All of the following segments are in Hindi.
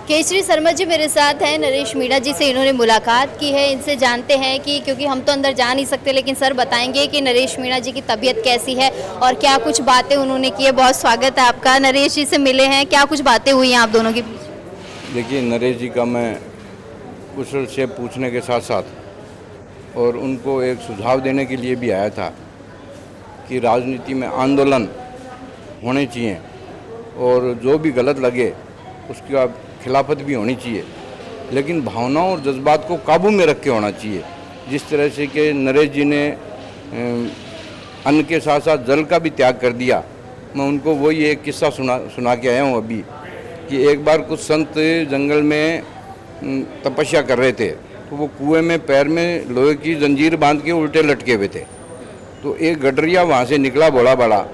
केसरी शर्मा जी मेरे साथ हैं, नरेश मीणा जी से इन्होंने मुलाकात की है। इनसे जानते हैं कि क्योंकि हम तो अंदर जा नहीं सकते, लेकिन सर बताएंगे कि नरेश मीणा जी की तबीयत कैसी है और क्या कुछ बातें उन्होंने की है। बहुत स्वागत है आपका। नरेश जी से मिले हैं, क्या कुछ बातें हुई हैं आप दोनों के बीच? देखिए, नरेश जी का मैं कुशल से पूछने के साथ साथ और उनको एक सुझाव देने के लिए भी आया था कि राजनीति में आंदोलन होने चाहिए और जो भी गलत लगे उसका खिलाफत भी होनी चाहिए, लेकिन भावनाओं और जज्बात को काबू में रख के होना चाहिए। जिस तरह से कि नरेश जी ने अन्न के साथ साथ जल का भी त्याग कर दिया। मैं उनको वही एक किस्सा सुना के आया हूँ अभी कि एक बार कुछ संत जंगल में तपस्या कर रहे थे, तो वो कुएं में पैर में लोहे की जंजीर बांध के उल्टे लटके हुए थे। तो एक गडरिया वहाँ से निकला बड़ा बड़ा।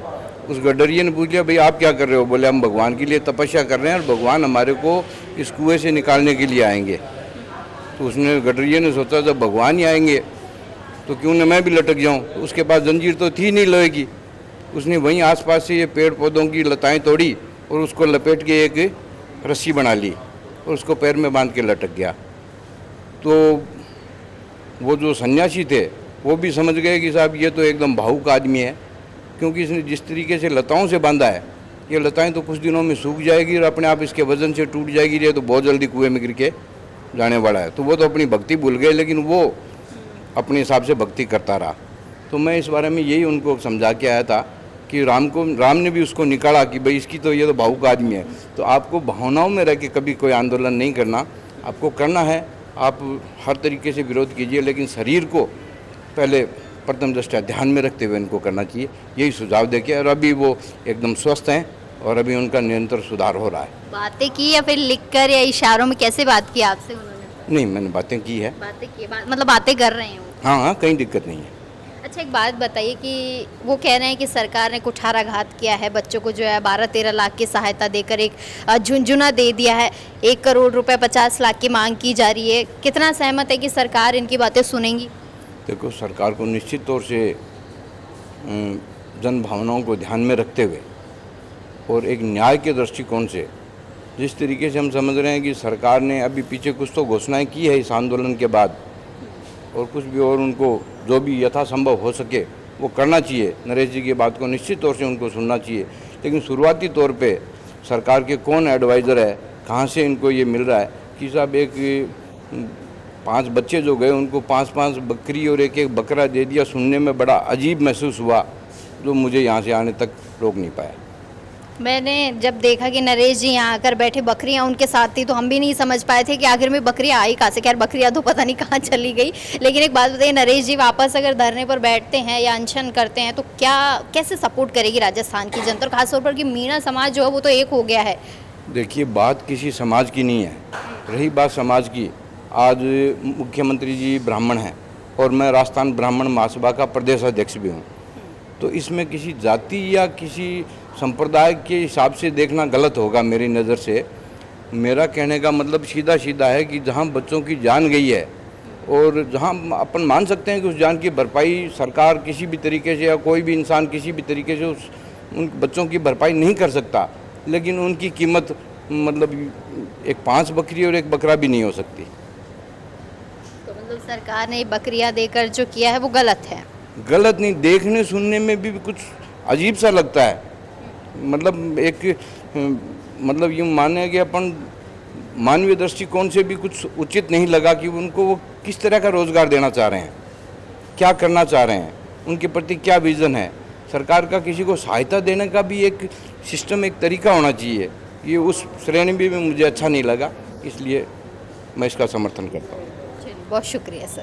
उस गडरिये ने पूछ लिया, भाई आप क्या कर रहे हो? बोले, हम भगवान के लिए तपस्या कर रहे हैं और भगवान हमारे को इस कुएं से निकालने के लिए आएंगे। तो उसने गडरिये ने सोचा, जब भगवान ही आएंगे तो क्यों न मैं भी लटक जाऊं। तो उसके पास जंजीर तो थी नहीं लोहे की। उसने वहीं आसपास से ये पेड़ पौधों की लताएं तोड़ी और उसको लपेट के एक रस्सी बना ली और उसको पैर में बांध के लटक गया। तो वो जो सन्यासी थे वो भी समझ गए कि साहब ये तो एकदम भावुक आदमी है, क्योंकि इसने जिस तरीके से लताओं से बांधा है, ये लताएं तो कुछ दिनों में सूख जाएगी और अपने आप इसके वजन से टूट जाएगी, ये तो बहुत जल्दी कुएं में गिर के जाने वाला है। तो वो तो अपनी भक्ति भूल गए, लेकिन वो अपने हिसाब से भक्ति करता रहा। तो मैं इस बारे में यही उनको समझा के आया था कि राम ने भी उसको निकाला कि भाई इसकी तो ये तो भावुक आदमी है। तो आपको भावनाओं में रह के कभी कोई आंदोलन नहीं करना, आपको करना है आप हर तरीके से विरोध कीजिए, लेकिन शरीर को पहले प्रथम दृष्टया ध्यान में रखते हुए इनको करना चाहिए। यही सुझाव देके, और अभी वो एकदम स्वस्थ हैं और अभी उनका निरंतर सुधार हो रहा है। बातें की या फिर लिखकर या इशारों में, कैसे बात की आपसे उन्होंने? नहीं, मैंने बातें की है। बातें की, मतलब बातें कर रहे हैं वो? हाँ, कहीं दिक्कत नहीं है। अच्छा, एक बात बताइए कि वो कह रहे हैं कि सरकार ने कुठाराघात किया है, बच्चों को जो है 12-13 लाख की सहायता देकर एक झुंझुना दे दिया है, 1 करोड़ रुपए 50 लाख की मांग की जा रही है। कितना सहमत है कि सरकार इनकी बातें सुनेंगी? देखो, सरकार को निश्चित तौर से जन भावनाओं को ध्यान में रखते हुए और एक न्याय के दृष्टिकोण से, जिस तरीके से हम समझ रहे हैं कि सरकार ने अभी पीछे कुछ तो घोषणाएं की है इस आंदोलन के बाद, और कुछ भी और उनको जो भी यथासंभव हो सके वो करना चाहिए। नरेश जी की बात को निश्चित तौर से उनको सुनना चाहिए, लेकिन शुरुआती तौर पे सरकार के कौन एडवाइज़र है, कहाँ से इनको ये मिल रहा है कि साहब एक 5 बच्चे जो गए उनको 5-5 बकरी और 1-1 बकरा दे दिया। सुनने में बड़ा अजीब महसूस हुआ, जो मुझे यहाँ से आने तक रोक नहीं पाया। मैंने जब देखा कि नरेश जी यहाँ आकर बैठे, बकरियाँ उनके साथ थी, तो हम भी नहीं समझ पाए थे कि आखिर में बकरियाँ आई कहाँ से। खैर, बकरियाँ तो पता नहीं कहाँ चली गई। लेकिन एक बात बताइए, नरेश जी वापस अगर धरने पर बैठते हैं या अनशन करते हैं तो कैसे सपोर्ट करेगी राजस्थान की जनता, और खासतौर पर कि मीणा समाज जो है वो तो एक हो गया है? देखिए, बात किसी समाज की नहीं है। रही बात समाज की, आज मुख्यमंत्री जी ब्राह्मण हैं और मैं राजस्थान ब्राह्मण महासभा का प्रदेश अध्यक्ष भी हूँ। तो इसमें किसी जाति या किसी संप्रदाय के हिसाब से देखना गलत होगा मेरी नज़र से। मेरा कहने का मतलब सीधा सीधा है कि जहाँ बच्चों की जान गई है और जहाँ अपन मान सकते हैं कि उस जान की भरपाई सरकार किसी भी तरीके से या कोई भी इंसान किसी भी तरीके से उन बच्चों की भरपाई नहीं कर सकता, लेकिन उनकी कीमत मतलब एक 5 बकरी और 1 बकरा भी नहीं हो सकती। तो मतलब सरकार ने बकरियां देकर जो किया है वो गलत है? गलत नहीं, देखने सुनने में भी कुछ अजीब सा लगता है। मतलब मतलब यूँ माने कि अपन मानवीय दृष्टिकोण से भी कुछ उचित नहीं लगा कि उनको वो किस तरह का रोज़गार देना चाह रहे हैं, क्या करना चाह रहे हैं, उनके प्रति क्या विज़न है। सरकार का किसी को सहायता देने का भी एक सिस्टम, एक तरीका होना चाहिए। ये उस श्रेणी में मुझे अच्छा नहीं लगा, इसलिए मैं इसका समर्थन करता हूँ। बहुत शुक्रिया सर।